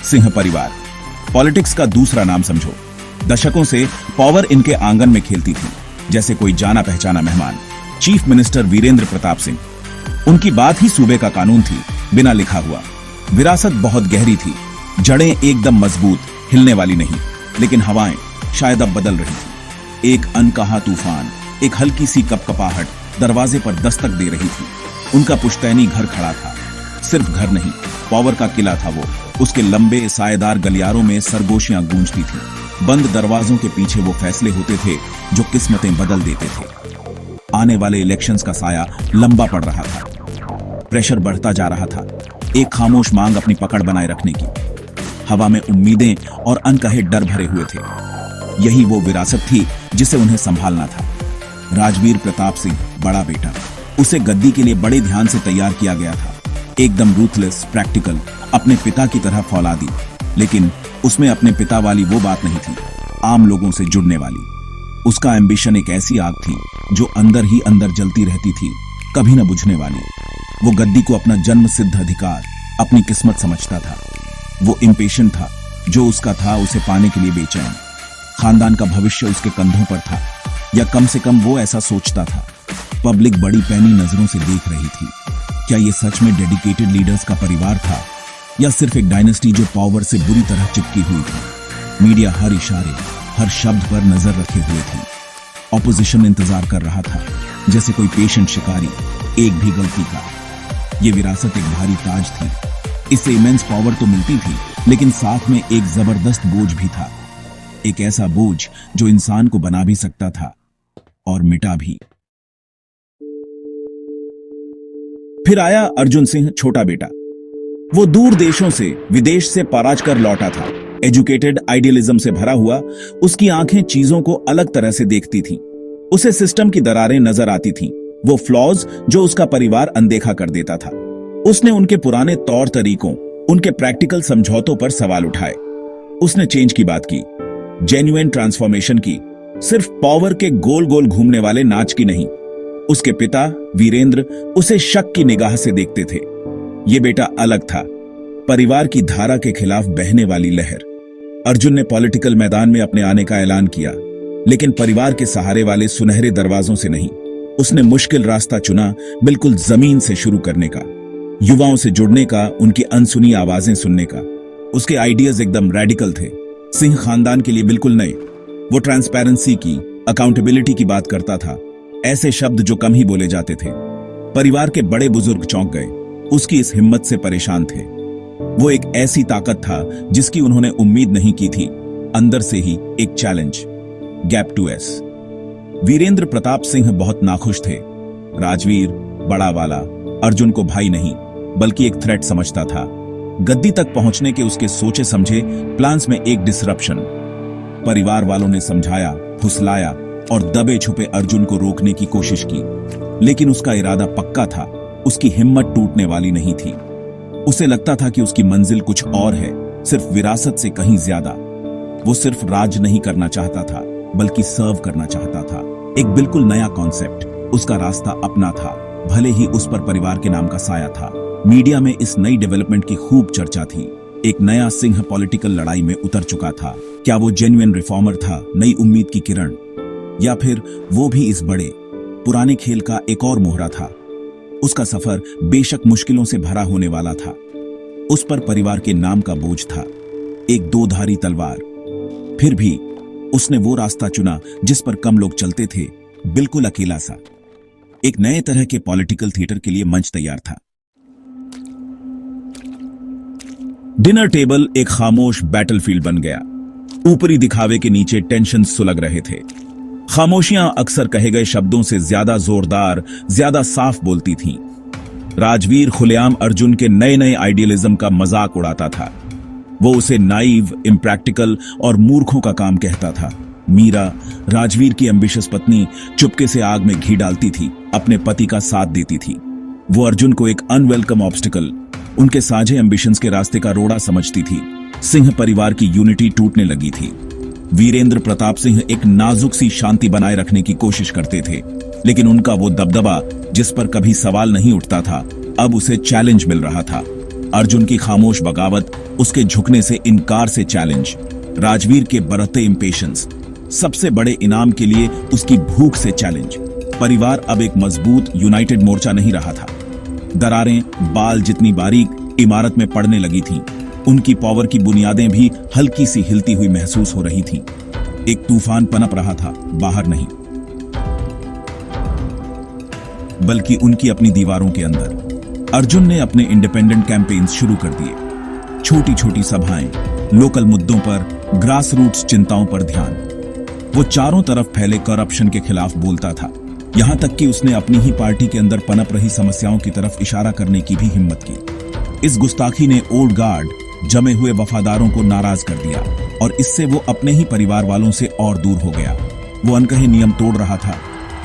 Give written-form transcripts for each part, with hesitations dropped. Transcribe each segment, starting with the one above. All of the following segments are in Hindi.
सिंह परिवार पॉलिटिक्स का दूसरा नाम समझो। दशकों से पावर इनके आंगन में खेलती थी, जैसे कोई जाना पहचाना मेहमान। चीफ मिनिस्टर वीरेंद्र प्रताप सिंह, उनकी बात ही सूबे का कानून थी, बिना लिखा हुआ। विरासत बहुत गहरी थी, जड़ें एकदम मजबूत, हिलने वाली नहीं। लेकिन हवाएं शायद अब बदल रही थी। एक अनकहा तूफान, एक हल्की सी कपकपाहट दरवाजे पर दस्तक दे रही थी। उनका पुश्तैनी घर खड़ा था, सिर्फ घर नहीं, पावर का किला था वो। उसके लंबे सायेदार गलियारों में सरगोशियां गूंजती थी। बंद दरवाजों के पीछे वो फैसले होते थे जो किस्मतें बदल देते थे। आने वाले इलेक्शंस का साया लंबा पड़ रहा था, प्रेशर बढ़ता जा रहा था। एक खामोश मांग अपनी पकड़ बनाए रखने की। हवा में उम्मीदें और अनकहे डर भरे हुए थे। यही वो विरासत थी जिसे उन्हें संभालना था। राजवीर प्रताप सिंह, बड़ा बेटा, उसे गद्दी के लिए बड़े ध्यान से तैयार किया गया था। एकदम रूथलेस, प्रैक्टिकल, अपने पिता की तरह फौलादी। लेकिन उसमें अपने पिता वाली वो बात नहीं थी, आम लोगों से जुड़ने वाली। उसका एम्बिशन एक ऐसी आग थी जो अंदर ही अंदर जलती रहती थी, कभी न बुझने वाली। वो गद्दी को अपना जन्म सिद्ध अधिकार, अपनी किस्मत समझता था। वो इम्पेशेंट था, जो उसका था उसे पाने के लिए बेचैन। खानदान का भविष्य उसके कंधों पर था, या कम से कम वो ऐसा सोचता था। पब्लिक बड़ी पैनी नजरों से देख रही थी। क्या ये सच में डेडिकेटेड लीडर्स का परिवार था, या सिर्फ एक डायनेस्टी जो पावर से बुरी तरह चिपकी हुई थी? मीडिया हर इशारे, हर शब्द पर नजर रखे हुए थी। ऑपोजिशन इंतजार कर रहा था, जैसे कोई पेशेंट शिकारी, एक भी गलती का। ये विरासत एक भारी ताज थी। इससे इमेंस पावर तो मिलती थी, लेकिन साथ में एक जबरदस्त बोझ भी था। एक ऐसा बोझ जो इंसान को बना भी सकता था और मिटा भी। फिर आया अर्जुन सिंह, छोटा बेटा। वो दूर देशों से, विदेश से पराज कर लौटा था। एजुकेटेड, आइडियलिज्म से भरा हुआ, उसकी आंखें चीजों को अलग तरह से देखती थीं। उसे सिस्टम की दरारें नजर आती थीं, वो फ्लॉज जो उसका परिवार अनदेखा कर देता था। उसने उनके पुराने तौर तरीकों, उनके प्रैक्टिकल समझौतों पर सवाल उठाए। उसने चेंज की बात की, जेन्युइन ट्रांसफॉर्मेशन की, सिर्फ पावर के गोल गोल घूमने वाले नाच की नहीं। उसके पिता वीरेंद्र उसे शक की निगाह से देखते थे। ये बेटा अलग था, परिवार की धारा के खिलाफ बहने वाली लहर। अर्जुन ने पॉलिटिकल मैदान में अपने आने का ऐलान किया, लेकिन परिवार के सहारे वाले सुनहरे दरवाजों से नहीं। उसने मुश्किल रास्ता चुना, बिल्कुल जमीन से शुरू करने का, युवाओं से जुड़ने का, उनकी अनसुनी आवाजें सुनने का। उसके आइडियाज एकदम रेडिकल थे, सिंह खानदान के लिए बिल्कुल नए। वो ट्रांसपेरेंसी की, अकाउंटेबिलिटी की बात करता था, ऐसे शब्द जो कम ही बोले जाते थे। परिवार के बड़े बुजुर्ग चौंक गए, उसकी इस हिम्मत से परेशान थे। वो एक ऐसी ताकत था जिसकी उन्होंने उम्मीद नहीं की थी। अंदर से ही एक challenge, gap to S. Virendra Pratap Singh बहुत नाखुश थे। राजवीर, बड़ा वाला, अर्जुन को भाई नहीं बल्कि एक थ्रेट समझता था। गद्दी तक पहुंचने के उसके सोचे समझे प्लान्स में एक डिसरप्शन। परिवार वालों ने समझाया, फुसलाया और दबे छुपे अर्जुन को रोकने की कोशिश की, लेकिन उसका इरादा पक्का था। उसकी हिम्मत टूटने वाली नहीं थी। उसे लगता था कि उसकी मंजिल कुछ और है, सिर्फ विरासत से कहीं ज्यादा। वो सिर्फ राज नहीं करना चाहता था, बल्कि सर्व करना चाहता था। एक बिल्कुल नया कॉन्सेप्ट। उसका रास्ता अपना था, भले ही उस पर परिवार के नाम का साया था। मीडिया में इस नई डेवलपमेंट की खूब चर्चा थी। एक नया सिंह पॉलिटिकल लड़ाई में उतर चुका था। क्या वो जेन्युइन रिफॉर्मर था, नई उम्मीद की किरण, या फिर वो भी इस बड़े पुराने खेल का एक और मोहरा था? उसका सफर बेशक मुश्किलों से भरा होने वाला था। उस पर परिवार के नाम का बोझ था, एक दो धारी तलवार। फिर भी उसने वो रास्ता चुना जिस पर कम लोग चलते थे, बिल्कुल अकेला सा। एक नए तरह के पॉलिटिकल थिएटर के लिए मंच तैयार था। डिनर टेबल एक खामोश बैटलफील्ड बन गया। ऊपरी दिखावे के नीचे टेंशन सुलग रहे थे। खामोशियां अक्सर कहे गए शब्दों से ज्यादा जोरदार, ज्यादा साफ बोलती थीं। राजवीर खुलेआम अर्जुन के नए नए आइडियलिज्म का मजाक उड़ाता था। वो उसे नाइव, इम्प्रैक्टिकल और मूर्खों का काम कहता था। मीरा, राजवीर की एम्बिशियस पत्नी, चुपके से आग में घी डालती थी, अपने पति का साथ देती थी। वो अर्जुन को एक अनवेलकम ऑब्स्टिकल, उनके साझे एम्बिशंस के रास्ते का रोड़ा समझती थी। सिंह परिवार की यूनिटी टूटने लगी थी। वीरेंद्र प्रताप सिंह एक नाजुक सी शांति बनाए रखने की कोशिश करते थे, लेकिन उनका वो दबदबा जिस पर कभी सवाल नहीं उठता था, अब उसे चैलेंज मिल रहा था। अर्जुन की खामोश बगावत, उसके झुकने से इनकार से चैलेंज, राजवीर के बढ़ते इंपेशेंस, सबसे बड़े इनाम के लिए उसकी भूख से चैलेंज। परिवार अब एक मजबूत यूनाइटेड मोर्चा नहीं रहा था। दरारें बाल जितनी बारीक इमारत में पड़ने लगी थीं। उनकी पावर की बुनियादें भी हल्की सी हिलती हुई महसूस हो रही थीं। एक तूफान पनप रहा था, बाहर नहीं बल्कि उनकी अपनी दीवारों के अंदर। अर्जुन ने अपने इंडिपेंडेंट कैंपेन्स शुरू कर दिए। छोटी छोटी सभाएं, लोकल मुद्दों पर, ग्रास रूट्स चिंताओं पर ध्यान। वो चारों तरफ फैले करप्शन के खिलाफ बोलता था, यहां तक कि उसने अपनी ही पार्टी के अंदर पनप रही समस्याओं की तरफ इशारा करने की भी हिम्मत की। इस गुस्ताखी ने ओल्ड गार्ड जमे हुए वफादारों को नाराज कर दिया और इससे वो अपने ही परिवार वालों से और दूर हो गया। वो अनकहे नियम तोड़ रहा था,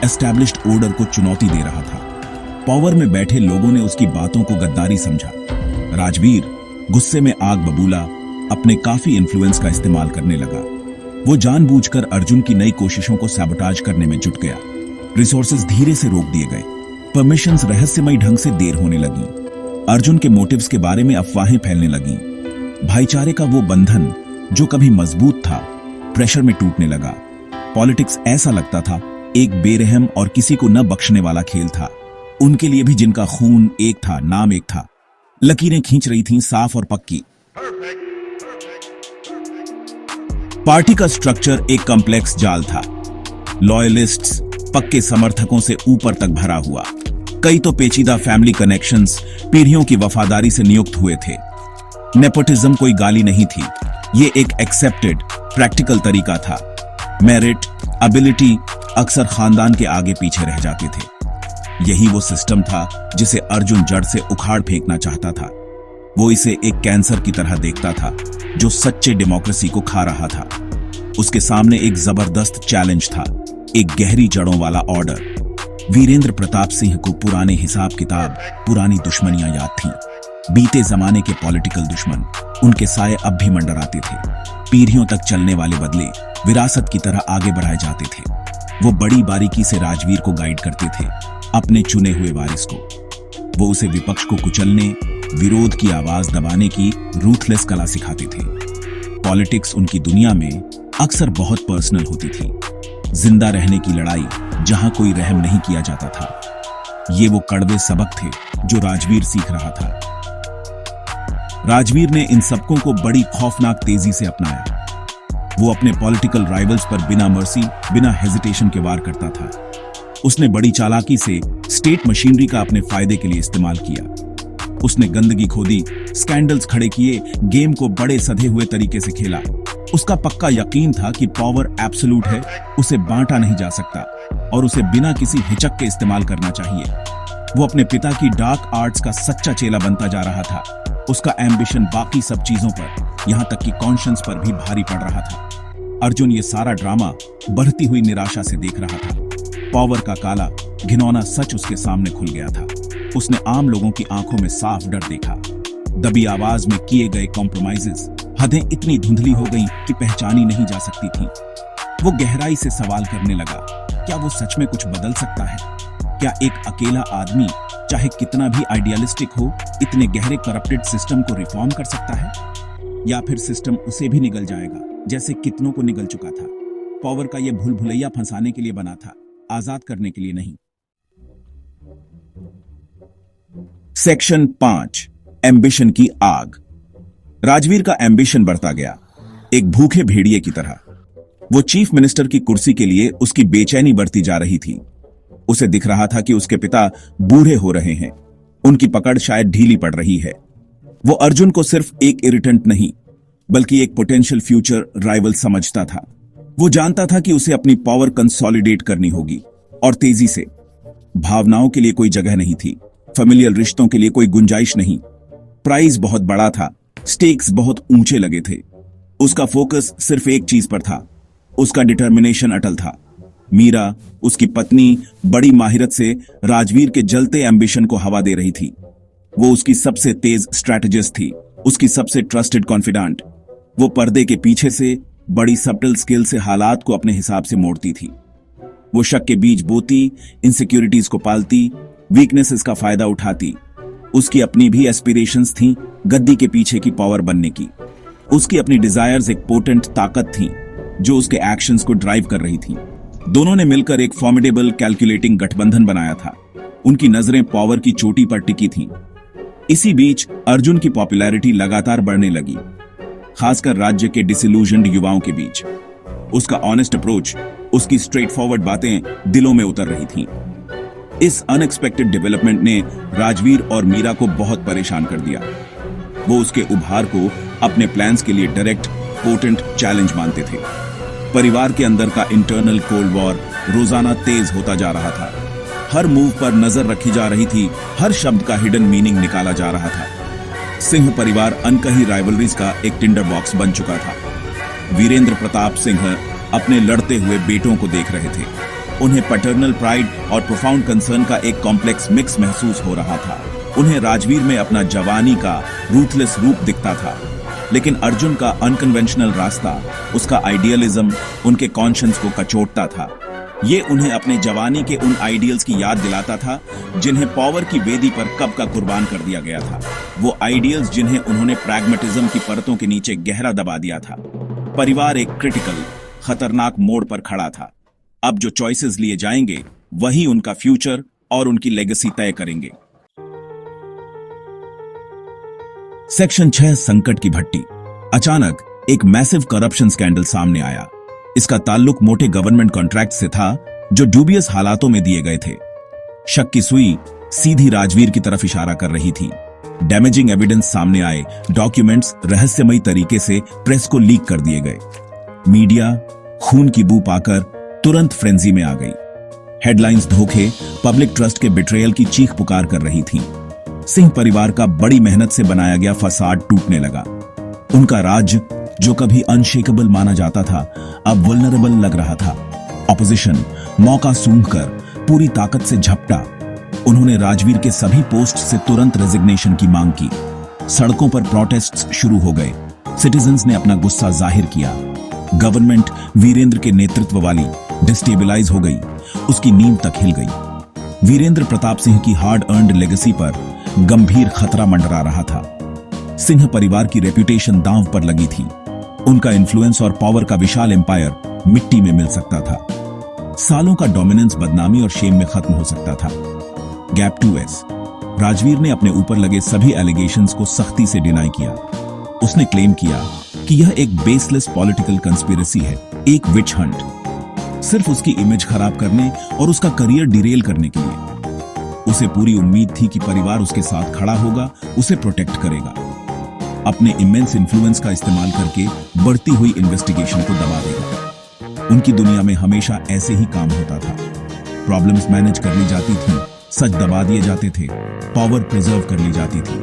एस्टैब्लिश्ड ऑर्डर को चुनौती दे रहा था। पावर में बैठे लोगों ने उसकी बातों को गद्दारी समझा। राजवीर गुस्से में आग बबूला, अपने काफी इन्फ्लुएंस का इस्तेमाल करने लगा। वो जानबूझकर अर्जुन की नई कोशिशों को सैबोटाज करने में जुट गया। रिसोर्सेज धीरे से रोक दिए गए, परमिशंस रहस्यमयी ढंग से देर होने लगी। अर्जुन के मोटिव्स के बारे में अफवाहें फैलने लगी। भाईचारे का वो बंधन जो कभी मजबूत था, प्रेशर में टूटने लगा। पॉलिटिक्स ऐसा लगता था एक बेरहम और किसी को न बख्शने वाला खेल था। उनके लिए भी जिनका खून एक था, नाम एक था। लकीरें खींच रही थीं साफ और पक्की। पार्टी का स्ट्रक्चर एक कॉम्प्लेक्स जाल था। लॉयलिस्ट्स पक्के समर्थकों से ऊपर तक भरा हुआ। कई तो पेचीदा फैमिली कनेक्शंस पीढ़ियों की वफादारी से नियुक्त हुए थे। नेपोटिज्म कोई गाली नहीं थी, ये एक एक्सेप्टेड प्रैक्टिकल तरीका था। मेरिट, एबिलिटी अक्सर खानदान के आगे पीछे रह जाते थे। यही वो सिस्टम था जिसे अर्जुन जड़ से उखाड़ फेंकना चाहता था। वो इसे एक कैंसर की तरह देखता था जो सच्चे डेमोक्रेसी को खा रहा था। उसके सामने एक जबरदस्त चैलेंज था, एक गहरी जड़ों वाला ऑर्डर। वीरेंद्र प्रताप सिंह को पुराने हिसाब किताब, पुरानी दुश्मनियां याद थीं। बीते जमाने के पॉलिटिकल दुश्मन, उनके साये अब भी मंडराते थे। पीढ़ियों तक चलने वाले बदले विरासत की तरह आगे बढ़ाए जाते थे। वो बड़ी बारीकी से राजवीर को गाइड करते थे, अपने चुने हुए वारिस को। वो उसे विपक्ष को कुचलने, विरोध की आवाज दबाने की रूथलेस कला सिखाते थे। पॉलिटिक्स उनकी दुनिया में अक्सर बहुत पर्सनल होती थी। जिंदा रहने की लड़ाई जहां कोई रहम नहीं किया जाता था। ये वो कड़वे सबक थे जो राजवीर सीख रहा था। राजवीर ने इन सबकों को बड़ी खौफनाक तेजी से अपनाया। वो अपने पॉलिटिकल राइवल्स पर बिना मर्सी, बिना हेजिटेशन के वार करता था। उसने बड़ी चालाकी से स्टेट मशीनरी का अपने फायदे के लिए इस्तेमाल किया। उसने गंदगी खोदी, स्कैंडल्स खड़े किए, गेम को बड़े सधे हुए तरीके से खेला। उसका पक्का यकीन था कि पावर एब्सोल्यूट है, उसे बांटा नहीं जा सकता और उसे बिना किसी हिचक के इस्तेमाल करना चाहिए। वो अपने पिता की डार्क आर्ट्स का सच्चा चेला बनता जा रहा था। उसका एम्बिशन बाकी सब चीजों पर, यहां तक कि कॉन्शियंस पर भी भारी पड़ रहा था। अर्जुन ये सारा ड्रामा बढ़ती हुई निराशा से देख रहा था। पावर का काला घिनौना सच उसके सामने खुल गया था। उसने आम लोगों की आंखों में साफ डर देखा। दबी आवाज में किए गए कॉम्प्रोमाइजेस, हदें इतनी धुंधली हो गईं कि पहचानी नहीं जा सकती थी। वो गहराई से सवाल करने लगा, क्या वो सच में कुछ बदल सकता है? क्या एक अकेला आदमी, चाहे कितना भी आइडियलिस्टिक हो, इतने गहरे करप्टेड सिस्टम को रिफॉर्म कर सकता है? या फिर सिस्टम उसे भी निगल जाएगा जैसे कितनों को निगल चुका था? पावर का ये भूल भुलैया फंसाने के लिए बना था, आजाद करने के लिए नहीं। सेक्शन 5, एम्बिशन की आग। राजवीर का एम्बिशन बढ़ता गया, एक भूखे भेड़िए की तरह। वो चीफ मिनिस्टर की कुर्सी के लिए उसकी बेचैनी बढ़ती जा रही थी। उसे दिख रहा था कि उसके पिता बूढ़े हो रहे हैं, उनकी पकड़ शायद ढीली पड़ रही है। वो अर्जुन को सिर्फ एक इरिटेंट नहीं, बल्कि एक पोटेंशियल फ्यूचर राइवल समझता था। वो जानता था कि उसे अपनी पावर कंसोलिडेट करनी होगी, और तेजी से। भावनाओं के लिए कोई जगह नहीं थी, फैमिलियल रिश्तों के लिए कोई गुंजाइश नहीं। प्राइस बहुत बड़ा था, स्टेक्स बहुत ऊंचे लगे थे। उसका फोकस सिर्फ एक चीज पर था, उसका डिटर्मिनेशन अटल था। मीरा, उसकी पत्नी, बड़ी माहिरत से राजवीर के जलते एम्बिशन को हवा दे रही थी। वो उसकी सबसे तेज स्ट्रैटेजिस्ट थी, उसकी सबसे ट्रस्टेड कॉन्फिडेंट। वो पर्दे के पीछे से बड़ी सब्टल स्किल से हालात को अपने हिसाब से मोड़ती थी। वो शक के बीज बोती, इनसिक्योरिटीज को पालती, वीकनेसेस का फायदा उठाती। उसकी अपनी भी एस्पिरेशंस थीं गद्दी के पीछे की पावर बनने की। उसकी अपनी डिजायर्स एक पोटेंट ताकत थी जो उसके एक्शंस को ड्राइव कर रही थी। दोनों ने मिलकर एक फॉर्मिडेबल कैलकुलेटिंग गठबंधन बनाया था। उनकी नजरें पावर की चोटी पर टिकी थीं। इसी बीच अर्जुन की पॉपुलैरिटी लगातार बढ़ने लगी, खासकर राज्य के डिसिल्यूजन्ड युवाओं के बीच। उसका ऑनेस्ट अप्रोच, उसकी स्ट्रेट फॉरवर्ड बातें दिलों में उतर रही थीं। इस अनएक्सपेक्टेड डेवलपमेंट ने राजवीर और मीरा को बहुत परेशान कर दिया। वो उसके उभार को अपने प्लान्स के लिए डायरेक्ट पोटेंट चैलेंज मानते थे। परिवार के अंदर का इंटरनल कोल्ड वॉर रोजाना तेज होता जा रहा था। हर मूव पर नजर रखी जा रही थी, हर शब्द का हिडन मीनिंग निकाला जा रहा था। सिंह परिवार अनकही राइवलरीज का एक टिंडर बॉक्स बन चुका था। वीरेंद्र प्रताप सिंह अपने लड़ते हुए बेटों को देख रहे थे। उन्हें पैटर्नल प्राइड और प्रोफाउंड कंसर्न का एक कॉम्प्लेक्स मिक्स महसूस हो रहा था। उन्हें राजवीर में अपना जवानी का रूथलेस रूप दिखता था, लेकिन अर्जुन का अनकन्वेंशनल रास्ता, उसका आइडियलिज्म उनके कॉन्शियंस को कचोटता था। ये उन्हें अपने जवानी के उन आइडियल्स की याद दिलाता था जिन्हें पावर की वेदी पर कब का कुर्बान कर दिया गया था। वो आइडियल्स जिन्हें उन्होंने प्रैग्मेटिज्म की परतों के नीचे गहरा दबा दिया था। परिवार एक क्रिटिकल, खतरनाक मोड़ पर खड़ा था। अब जो चॉइसेस लिए जाएंगे वही उनका फ्यूचर और उनकी लेगेसी तय करेंगे। सेक्शन 6 संकट की भट्टी। अचानक एक मैसिव करप्शन स्कैंडल सामने आया। इसका ताल्लुक मोटे गवर्नमेंट कॉन्ट्रैक्ट से था जो ड्यूबियस हालातों में दिए गए थे। शक की सुई सीधी राजवीर की तरफ इशारा कर रही थी। डैमेजिंग एविडेंस सामने आए, डॉक्यूमेंट्स रहस्यमयी तरीके से प्रेस को लीक कर दिए गए। मीडिया खून की बू पाकर तुरंत फ्रेंजी में आ गई। हेडलाइंस धोखे, पब्लिक ट्रस्ट के बिट्रेयल की चीख पुकार कर रही थीं। सिंह परिवार का बड़ी मेहनत से बनाया गया फसाड टूटने लगा। उनका राज जो कभी अनशेकेबल माना जाता था, अब वल्नरेबल लग रहा था। ऑपोजिशन मौका सूंघकर पूरी ताकत से झपटा। उन्होंने राजवीर के सभी पोस्ट से तुरंत रेजिग्नेशन की मांग की। सड़कों पर प्रोटेस्ट्स शुरू हो गए। सिटीजन्स ने अपना गुस्सा जाहिर किया। गवर्नमेंट वीरेंद्र के नेतृत्व वाली डिस्टेबलाइज हो गई, उसकी नींव तक हिल गई। वीरेंद्र प्रताप सिंह की हार्ड अर्न्ड लेगेसी पर गंभीर खतरा मंडरा रहा था। सिंह परिवार की रेपुटेशन दांव पर लगी थी। उनका इन्फ्लुएंस और पावर का विशाल एम्पायर मिट्टी में मिल सकता था। सालों का डोमिनेंस बदनामी और शेम में खत्म हो सकता था। Gap 2S। राजवीर ने अपने ऊपर लगे सभी एलिगेशंस को सख्ती से डिनाई किया। उसने क्लेम किया कि यह एक बेसलेस पॉलिटिकल कंस्पिरेसी है, एक विच हंट, सिर्फ उसकी इमेज खराब करने और उसका करियर डिरेल करने के लिए। उसे पूरी उम्मीद थी कि परिवार उसके साथ खड़ा होगा, उसे प्रोटेक्ट करेगा, अपने इमेंस इन्फ्लुएंस का इस्तेमाल करके बढ़ती हुई इन्वेस्टिगेशन को दबा देगा। उनकी दुनिया में हमेशा ऐसे ही काम होता था। प्रॉब्लम्स मैनेज कर ली जाती थी, सच दबा दिए जाते थे, पावर प्रिजर्व कर ली जाती थी।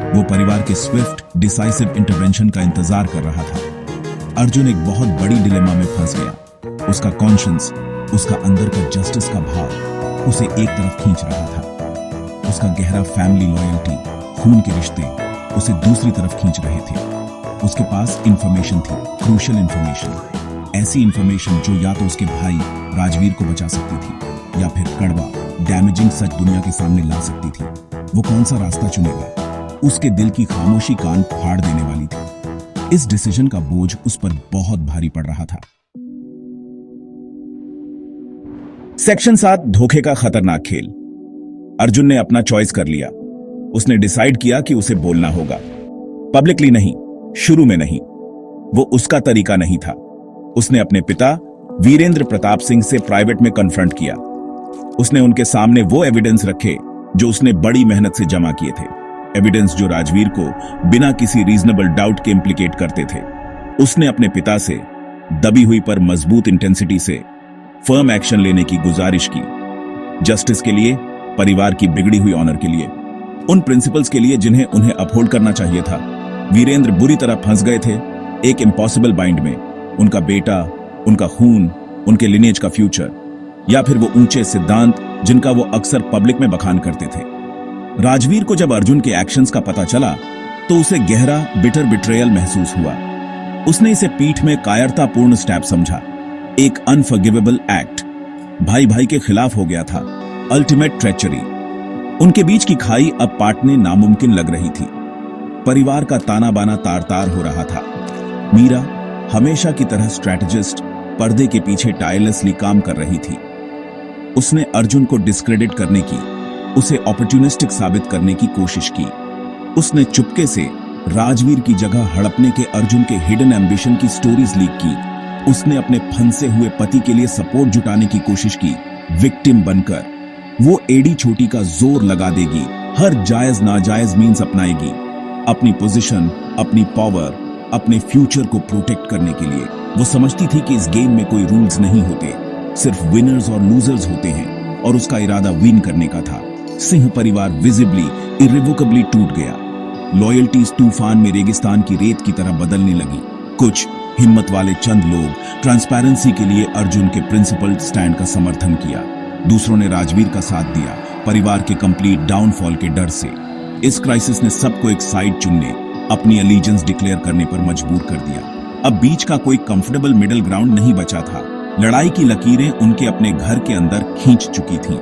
वो परिवार के स्विफ्ट डिसाइसिव इंटरवेंशन का इंतजार कर रहा था। अर्जुन एक बहुत बड़ी डिलेमा में फंस गया। उसका कॉन्शियंस, उसका अंदर का जस्टिस का भाव उसे एक तरफ खींच रहा था। उसका गहरा फैमिली लॉयल्टी, खून के रिश्ते उसे दूसरी तरफ खींच रहे थे। उसके पास इंफॉर्मेशन थी, क्रूशियल इंफॉर्मेशन, ऐसी इंफॉर्मेशन जो या तो उसके भाई राजवीर को बचा सकती थी या फिर कड़वा डैमेजिंग सच दुनिया के सामने ला सकती थी। वो कौन सा रास्ता चुनेगा? उसके दिल की खामोशी कान फाड़ देने वाली थी। इस डिसीजन का बोझ उस पर बहुत भारी पड़ रहा था। सेक्शन 7 धोखे का खतरनाक खेल। अर्जुन ने अपना चॉइस कर लिया। उसने डिसाइड किया कि उसे बोलना होगा, पब्लिकली नहीं, शुरू में नहीं। वो उसका तरीका नहीं था। उसने अपने पिता वीरेंद्र प्रताप सिंह से प्राइवेट में कन्फ्रंट किया। उसने उनके सामने वो एविडेंस रखे जो उसने बड़ी मेहनत से जमा किए थे, एविडेंस जो राजवीर को बिना किसी रीजनेबल डाउट के इंप्लीकेट करते थे। उसने अपने पिता से दबी हुई पर मजबूत इंटेंसिटी से फर्म एक्शन लेने की गुजारिश की, जस्टिस के लिए, परिवार की बिगड़ी हुई ऑनर के लिए, उन प्रिंसिपल्स के लिए जिन्हें उन्हें अपहोल्ड करना चाहिए था। वीरेंद्र बुरी तरह फंस गए थे एक इम्पॉसिबल बाइंड में। उनका बेटा, उनका खून, उनके लिनेज का फ्यूचर, या फिर वो ऊंचे सिद्धांत जिनका वो अक्सर पब्लिक में बखान करते थे। राजवीर को जब अर्जुन के एक्शंस का पता चला तो उसे गहरा बिटर बिट्रेयल महसूस हुआ। उसने इसे पीठ में कायरतापूर्ण स्टैब समझा, एक अनफॉरगिवेबल एक्ट। भाई भाई के खिलाफ हो गया था, अल्टीमेट ट्रेचरी। उनके बीच की खाई अब पाटने नामुमकिन लग रही थी। परिवार का ताना बाना तार तार हो रहा था। मीरा हमेशा की तरह स्ट्रैटेजिस्ट पर्दे के पीछे टायरलेसली काम कर रही थी। उसने अर्जुन को डिस्क्रेडिट करने की, उसे अपॉर्चुनिस्टिक साबित करने की कोशिश की। उसने चुपके से राजवीर की जगह हड़पने के अर्जुन के हिडन एम्बिशन की स्टोरीज लीक की। उसने अपने फंसे हुए पति के लिए सपोर्ट जुटाने की कोशिश की, विक्टिम बनकर। वो एडी छोटी का जोर लगा देगी, हर जायज नाजायज मीन्स अपनाएगी, अपनी पोजीशन, अपनी पावर, अपने फ्यूचर को प्रोटेक्ट करने के लिए। वो समझती थी कि इस गेम में कोई रूल्स नहीं होते, सिर्फ विनर्स और लूजर्स होते हैं, और उसका इरादा विन करने का था। सिंह परिवार विजिबली, इरिवोकेबली टूट गया। लॉयल्टीज तूफान में रेगिस्तान की रेत की तरह बदलने लगी। कुछ हिम्मत वाले चंद लोग ट्रांसपेरेंसी के लिए अर्जुन के प्रिंसिपल स्टैंड का समर्थन किया। दूसरों ने राजवीर का साथ दिया, परिवार के कंप्लीट डाउनफॉल के डर से। इस क्राइसिस ने सबको एक साइड चुनने, अपनी अलीजेंस डिक्लेयर करने पर मजबूर कर दिया। अब बीच का कोई कंफर्टेबल मिडिल ग्राउंड नहीं बचा था। लड़ाई की लकीरें उनके अपने घर के अंदर खींच चुकी थीं।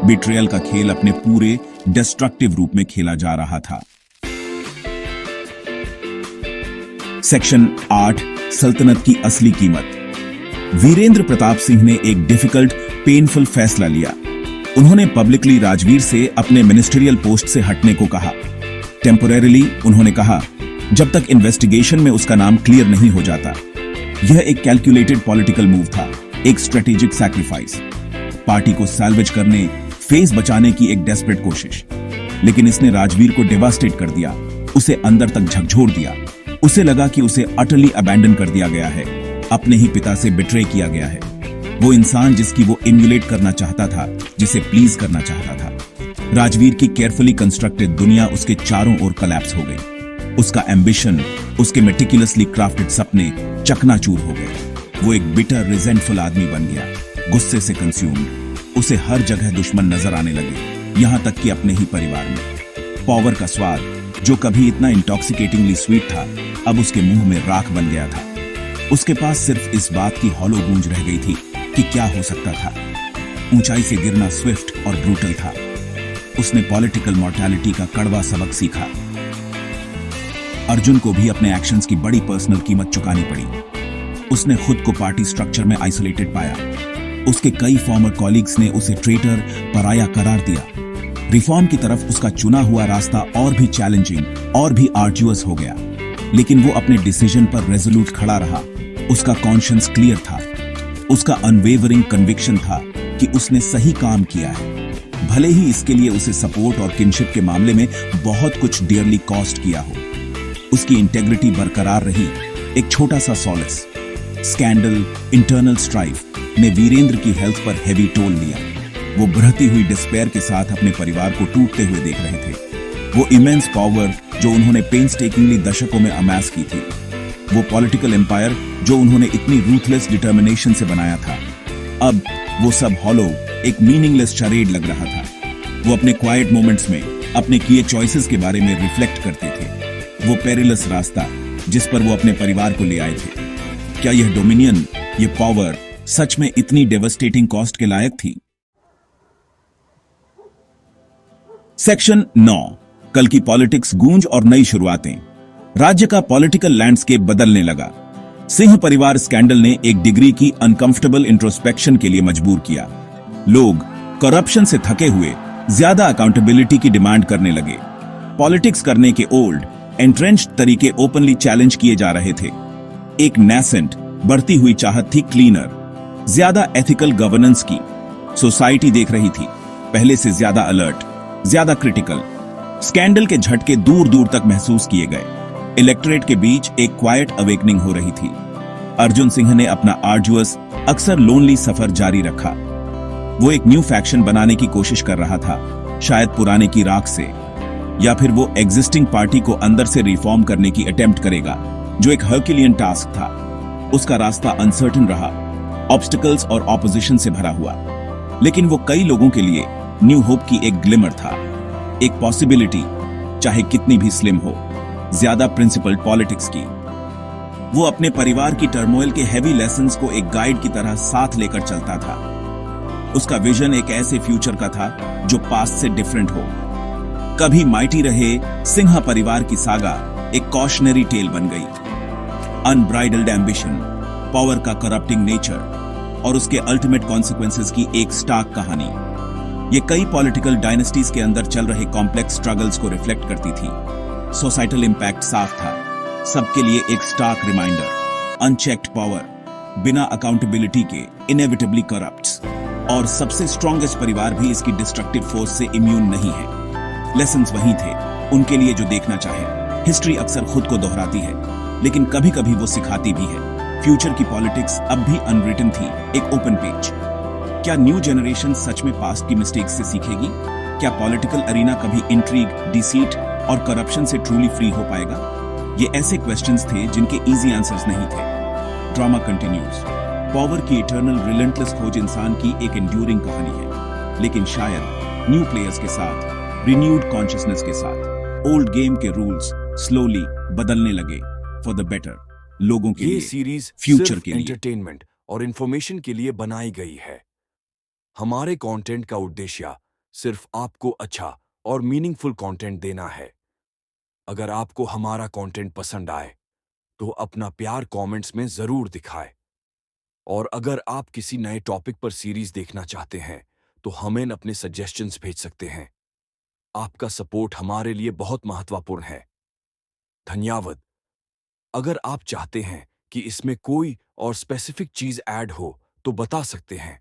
बिट्रेयल का खेल अपने पूरे डिस्ट्रक्टिव रूप में खेला जा रहा था। सेक्शन 8, सल्तनत की असली कीमत। वीरेंद्र प्रताप सिंह ने एक डिफिकल्ट, पेनफुल फैसला लिया। उन्होंने पब्लिकली राजवीर से अपने मिनिस्ट्रियल पोस्ट से हटने को कहा। टेम्पोरेरिली उन्होंने कहा, जब तक इन्वेस्टिगेशन में उसका नाम क्लियर नहीं हो जाता। यह एक कैलकुलेटेड पॉलिटिकल मूव था, एक स्ट्रेटेजिक सैक्रिफाइस, पार्टी को सैल्वेज करने, फेस बचाने की एक डेस्परेट कोशिश। लेकिन इसने राजवीर को डेवास्टेट कर दिया, उसे अंदर तक झकझोर दिया। उसे लगा कि उसे अटरली अबैंडन कर दिया गया है, अपने ही पिता से बिट्रे किया गया है। वो इंसान जिसकी वो इम्युलेट करना चाहता था, जिसे प्लीज करना चाहता था। राजवीर की केयरफुली कंस्ट्रक्टेड दुनिया उसके चारों ओर कोलैप्स हो गई। उसका एम्बिशन, उसके मेटिकुलसली क्राफ्टेड सपने चकनाचूर हो गए। वो एक बिटर, रिजेंटफुल आदमी बन गया, गुस्से से कंज्यूम्ड। उसे हर जगह दुश्मन नजर आने लगे, यहां तक कि अपने ही परिवार में। पावर का स्वाद, जो कभी इतना इंटॉक्सिकेटिंगली स्वीट था, अब उसके मुंह में राख बन गया था। उसके पास सिर्फ इस बात की हॉलो गूंज रह गई थी कि क्या हो सकता था। ऊंचाई से गिरना स्विफ्ट और ब्रूटल था। उसने पॉलिटिकल मॉर्टैलिटी का कड़वा सबक सीखा। अर्जुन को भी अपने एक्शंस की बड़ी पर्सनल कीमत चुकानी पड़ी। उसने खुद को पार्टी स्ट्रक्चर में आइसोलेटेड पाया। उसके कई फॉर्मर कॉलीग्स ने उसे ट्रेटर, पराया करार दिया। रिफॉर्म की तरफ उसका चुना हुआ रास्ता और भी चैलेंजिंग और भी आर्जुअस हो गया। लेकिन वो अपने डिसीजन पर रेजोल्यूट खड़ा रहा। उसका कॉन्शियंस क्लियर था। उसका अनवेवरिंग कन्विक्शन था कि उसने सही काम किया है, भले ही इसके लिए उसे सपोर्ट और किनशिप के मामले में बहुत कुछ डियरली कॉस्ट किया हो। उसकी इंटेग्रिटी बरकरार रही। एक छोटा सा सॉलेस, स्कैंडल, इंटरनल स्ट्राइफ ने वीरेंद्र की हेल्थ पर हैवी टोल लिया। वो बढ़ती हुई डिस्पेयर के साथ अपने परिवार को टूटते हुए देख रहे थे। वो इमेंस पावर जो उन्होंने पेन्सटेकिंगली दशकों में अमास की थी, वो पॉलिटिकल एम्पायर जो उन्होंने इतनी रूथलेस डिटर्मिनेशन से बनाया था, अब वो सब हॉलो, एक मीनिंगलेस चरेड लग रहा था। वो अपने क्वाइट मोमेंट्स में अपने किए चॉइसेस के बारे में रिफ्लेक्ट करते थे। वो पेरिलस रास्ता जिस पर वो अपने परिवार को ले आए थे, क्या यह डोमिनियन, ये पावर सच में इतनी डेवस्टेटिंग कॉस्ट के लायक थी? सेक्शन 9, कल की पॉलिटिक्स, गूंज और नई शुरुआतें। राज्य का पॉलिटिकल लैंडस्केप बदलने लगा। सिंह परिवार स्कैंडल ने एक डिग्री की अनकंफर्टेबल इंट्रोस्पेक्शन के लिए मजबूर किया। लोग करप्शन से थके हुए ज्यादा अकाउंटेबिलिटी की डिमांड करने लगे। पॉलिटिक्स करने के ओल्ड, एंट्रेंच्ड तरीके ओपनली चैलेंज किए जा रहे थे। एक नैसेंट, बढ़ती हुई चाहत थी क्लीनर, ज्यादा एथिकल गवर्नेंस की। सोसाइटी देख रही थी, पहले से ज्यादा अलर्ट, ज्यादा क्रिटिकल। स्कैंडल के झटके दूर दूर तक महसूस किए गए। इलेक्टोरेट के बीच एक क्वाइट अवेकनिंग हो रही थी। अर्जुन सिंह ने अपना आर्जुअस, अक्सर लोनली सफर जारी रखा। वो एक न्यू फैक्शन बनाने की कोशिश कर रहा था, शायद पुराने की राख से, या फिर वो एग्जिस्टिंग पार्टी को अंदर से रिफॉर्म करने की अटेम्प्ट करेगा, जो एक हर्क्यूलियन टास्क था। उसका रास्ता अनसर्टेन रहा, ऑब्स्टिकल्स और ऑपोजिशन से भरा हुआ, लेकिन वो कई लोगों के लिए न्यू होप की एक ग्लिमर था, एक पॉसिबिलिटी, चाहे कितनी भी स्लिम हो, ज्यादा प्रिंसिपल्ड पॉलिटिक्स की। वो अपने परिवार की टर्मोइल के हेवी लेसन्स को एक गाइड की तरह साथ लेकर चलता था। उसका विजन एक ऐसे फ्यूचर का था जो पास्ट से डिफरेंट हो, कभी माइटी रहे सिन्हा परिवार की सागा एक कॉशनरी टेल बन गई। अनब्राइडल्ड एम्बिशन, पावर का करप्टिंग नेचर और उसके अल्टीमेट कॉन्सिक्वेंसेस की एक स्टार्क कहानी। ये कई पॉलिटिकल डायनेस्टीज के अंदर चल रहे कॉम्प्लेक्स स्ट्रगल्स को रिफ्लेक्ट करती थी। सोसाइटल इंपैक्ट साफ था, सबके लिए एक स्टार्क रिमाइंडर, अनचेक्ड पावर, बिना अकाउंटेबिलिटी के इनएविटेबली करप्ट्स, और सबसे स्ट्रॉन्गेस्ट परिवार भी इसकी डिस्ट्रक्टिव फोर्स से इम्यून नहीं है। लेसन्स वही थे उनके लिए जो देखना चाहे। हिस्ट्री अक्सर खुद को दोहराती है, लेकिन कभी कभी वो सिखाती भी है। फ्यूचर की पॉलिटिक्स अब भी अनरिटन थी, एक ओपन पेज। क्या न्यू जनरेशन सच में पास्ट की मिस्टेक्स से सीखेगी? क्या पॉलिटिकल अरीना कभी इंट्रीग, डिसीट और करप्शन से ट्रूली फ्री हो पाएगा? ये ऐसे क्वेश्चंस थे जिनके इजी आंसर्स नहीं थे। Drama continues. पावर की इटर्नल रिलेंटलेस खोज इंसान की एक एंड्यूरिंग कहानी है, लेकिन शायद न्यू प्लेयर्स के साथ, रिन्यूड कॉन्शियसनेस के साथ, ओल्ड गेम के रूल्स स्लोली बदलने लगे फॉर द बेटर, लोगों के ये लिए, सीरीज फ्यूचर सिर्फ के लिए। एंटरटेनमेंट और इंफॉर्मेशन के लिए बनाई गई है। हमारे कंटेंट का उद्देश्य सिर्फ आपको अच्छा और मीनिंगफुल कंटेंट देना है। अगर आपको हमारा कंटेंट पसंद आए तो अपना प्यार कमेंट्स में जरूर दिखाएं। और अगर आप किसी नए टॉपिक पर सीरीज देखना चाहते हैं तो हमें अपने सजेशंस भेज सकते हैं। आपका सपोर्ट हमारे लिए बहुत महत्वपूर्ण है। धन्यवाद। अगर आप चाहते हैं कि इसमें कोई और स्पेसिफिक चीज ऐड हो तो बता सकते हैं।